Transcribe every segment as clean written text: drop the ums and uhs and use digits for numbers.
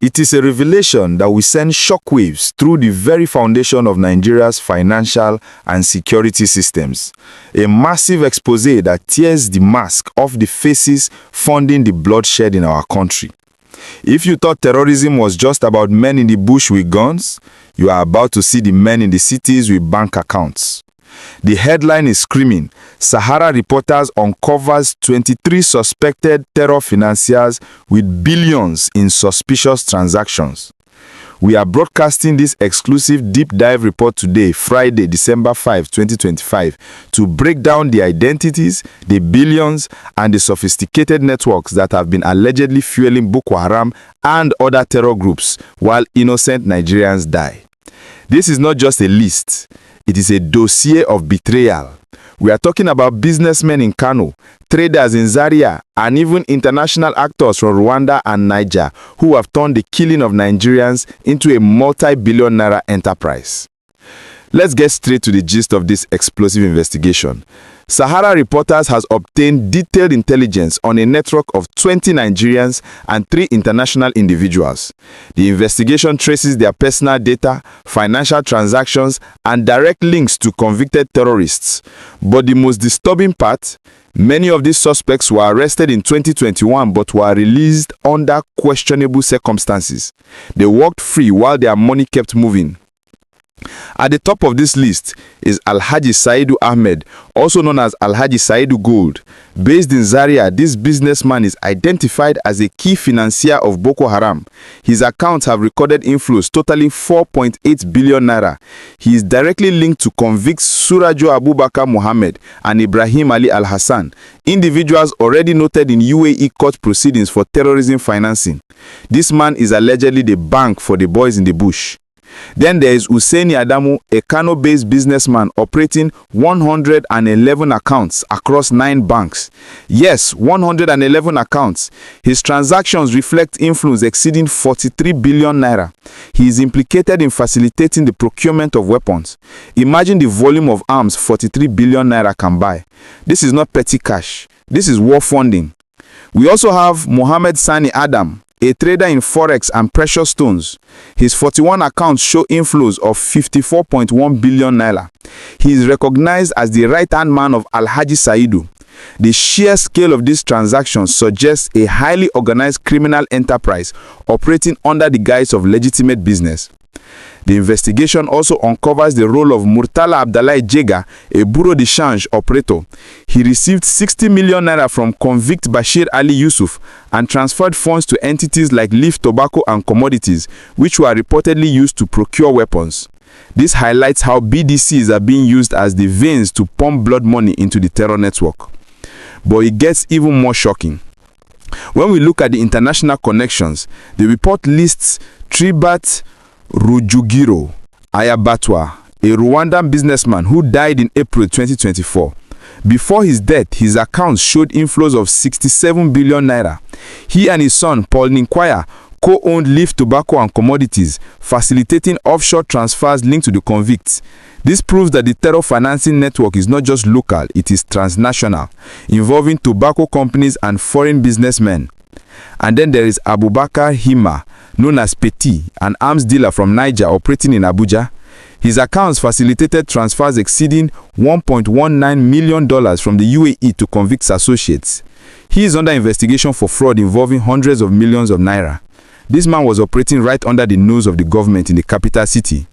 It is a revelation that will send shockwaves through the very foundation of Nigeria's financial and security systems. A massive expose that tears the mask off the faces funding the bloodshed in our country. If you thought terrorism was just about men in the bush with guns, you are about to see the men in the cities with bank accounts. The headline is screaming, Sahara Reporters uncovers 23 suspected terror financiers with billions in suspicious transactions. We are broadcasting this exclusive deep dive report today, Friday, December 5, 2025, to break down the identities, the billions, and the sophisticated networks that have been allegedly fueling Boko Haram and other terror groups while innocent Nigerians die. This is not just a list. It is a dossier of betrayal. We are talking about businessmen in Kano, traders in Zaria, and even international actors from Rwanda and Niger who have turned the killing of Nigerians into a multi-billion naira enterprise. Let's get straight to the gist of this explosive investigation. Sahara Reporters has obtained detailed intelligence on a network of 20 Nigerians and 3 international individuals. The investigation traces their personal data, financial transactions, and direct links to convicted terrorists. But the most disturbing part, many of these suspects were arrested in 2021 but were released under questionable circumstances. They walked free while their money kept moving. At the top of this list is Alhaji Saidu Ahmed, also known as Alhaji Saidu Gold. Based in Zaria, this businessman is identified as a key financier of Boko Haram. His accounts have recorded inflows totaling 4.8 billion naira. He is directly linked to convicts Surajo Abubakar Mohammed and Ibrahim Ali Al-Hassan, individuals already noted in UAE court proceedings for terrorism financing. This man is allegedly the bank for the boys in the bush. Then there is Hussaini Adamu, a Kano-based businessman operating 111 accounts across 9 banks. Yes, 111 accounts. His transactions reflect inflows exceeding 43 billion naira. He is implicated in facilitating the procurement of weapons. Imagine the volume of arms 43 billion naira can buy. This is not petty cash. This is war funding. We also have Mohammed Sani Adam, a trader in forex and precious stones. His 41 accounts show inflows of 54.1 billion naira. He is recognized as the right-hand man of Alhaji Saidu. The sheer scale of these transactions suggests a highly organized criminal enterprise operating under the guise of legitimate business. The investigation also uncovers the role of Murtala Abdallah Jega, a bureau de change operator. He received 60 million naira from convict Bashir Ali Yusuf and transferred funds to entities like Leaf Tobacco and Commodities, which were reportedly used to procure weapons. This highlights how BDCs are being used as the veins to pump blood money into the terror network. But it gets even more shocking. When we look at the international connections, the report lists Tribat Rujugiro Ayabatwa, a Rwandan businessman who died in April 2024. Before his death, his accounts showed inflows of 67 billion naira. He and his son, Paul Ninkwaya, co-owned Leaf Tobacco and Commodities, facilitating offshore transfers linked to the convicts. This proves that the terror financing network is not just local, it is transnational, involving tobacco companies and foreign businessmen. And then there is Abubakar Hima, known as Petit, an arms dealer from Niger operating in Abuja. His accounts facilitated transfers exceeding $1.19 million from the UAE to convicts associates. He is under investigation for fraud involving hundreds of millions of naira. This man was operating right under the nose of the government in the capital city.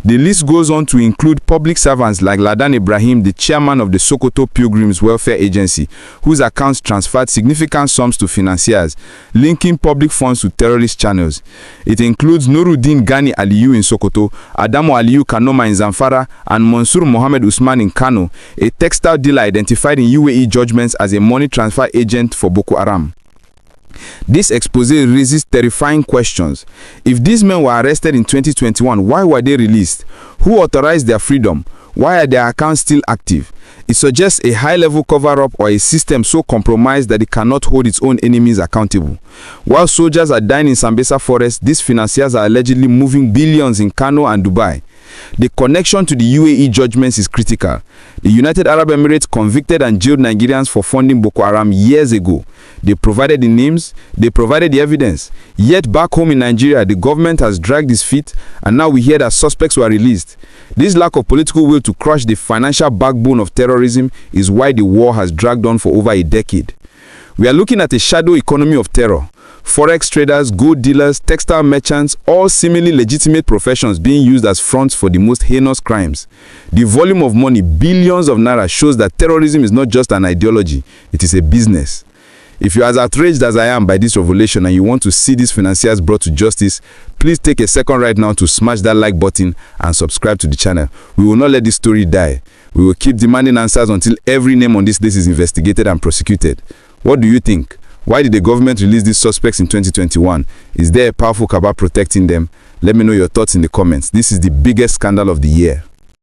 The list goes on to include public servants like Ladan Ibrahim, the chairman of the Sokoto Pilgrims Welfare Agency, whose accounts transferred significant sums to financiers, linking public funds to terrorist channels. It includes Nuruddin Gani Aliyu in Sokoto, Adamu Aliyu Kanoma in Zamfara, and Mansur Mohammed Usman in Kano, a textile dealer identified in UAE judgments as a money transfer agent for Boko Haram. This expose raises terrifying questions. If these men were arrested in 2021, why were they released? Who authorized their freedom? Why are their accounts still active? It suggests a high-level cover-up or a system so compromised that it cannot hold its own enemies accountable. While soldiers are dying in Sambisa Forest, these financiers are allegedly moving billions in Kano and Dubai. The connection to the UAE judgments is critical. The United Arab Emirates convicted and jailed Nigerians for funding Boko Haram years ago. They provided the names, they provided the evidence. Yet back home in Nigeria, the government has dragged its feet, and now we hear that suspects were released. This lack of political will to crush the financial backbone of terrorism is why the war has dragged on for over a decade. We are looking at a shadow economy of terror. Forex traders, gold dealers, textile merchants, all seemingly legitimate professions being used as fronts for the most heinous crimes. The volume of money, billions of naira, shows that terrorism is not just an ideology, it is a business. If you are as outraged as I am by this revelation and you want to see these financiers brought to justice, please take a second right now to smash that like button and subscribe to the channel. We will not let this story die. We will keep demanding answers until every name on this list is investigated and prosecuted. What do you think? Why did the government release these suspects in 2021? Is there a powerful cabal protecting them? Let me know your thoughts in the comments. This is the biggest scandal of the year.